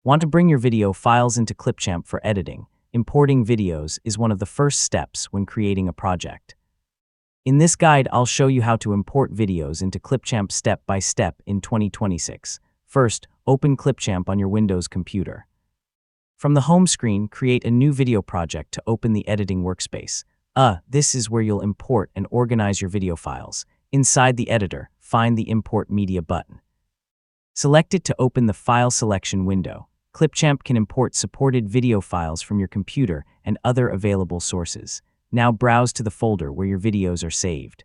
Want to bring your video files into Clipchamp for editing? Importing videos is one of the first steps when creating a project. In this guide, I'll show you how to import videos into Clipchamp step by step in 2026. First, open Clipchamp on your Windows computer. From the home screen, create a new video project to open the editing workspace. This is where you'll import and organize your video files. Inside the editor, find the Import Media button. Select it to open the File Selection window. Clipchamp can import supported video files from your computer and other available sources. Now browse to the folder where your videos are saved.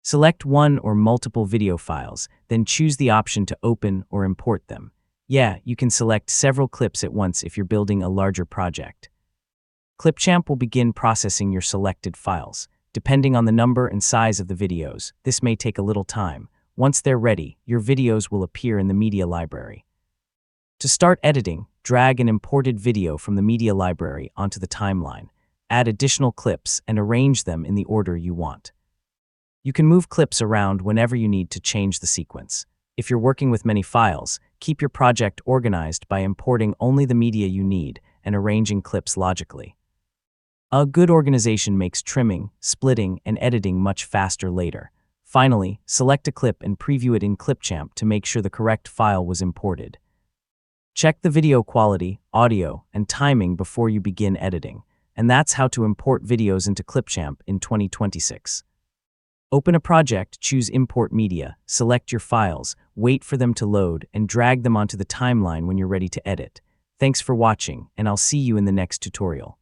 Select one or multiple video files, then choose the option to open or import them. You can select several clips at once if you're building a larger project. Clipchamp will begin processing your selected files. Depending on the number and size of the videos, this may take a little time. Once they're ready, your videos will appear in the media library. To start editing, drag an imported video from the media library onto the timeline. Add additional clips and arrange them in the order you want. You can move clips around whenever you need to change the sequence. If you're working with many files, keep your project organized by importing only the media you need and arranging clips logically. A good organization makes trimming, splitting, and editing much faster later. Finally, select a clip and preview it in Clipchamp to make sure the correct file was imported. Check the video quality, audio, and timing before you begin editing. And that's how to import videos into Clipchamp in 2026. Open a project, choose Import Media, select your files, wait for them to load, and drag them onto the timeline when you're ready to edit. Thanks for watching, and I'll see you in the next tutorial.